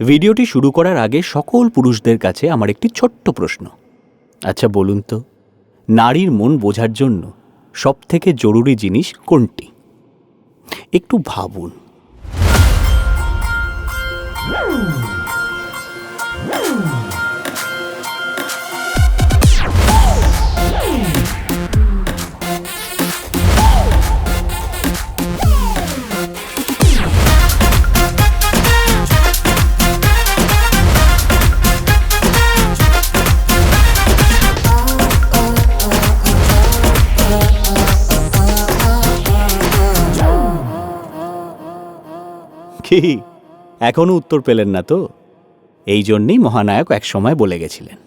ভিডিওটি শুরু করার আগে সকল পুরুষদের কাছে আমার একটি ছোট্ট প্রশ্ন। আচ্ছা বলুন তো, নারীর মন বোঝার জন্য সবথেকে জরুরি জিনিস কোনটি? একটু ভাবুন। কি, এখনও উত্তর পেলেন না তো? এই জন্যেই মহানায়ক একসময় বলে গেছিলেন,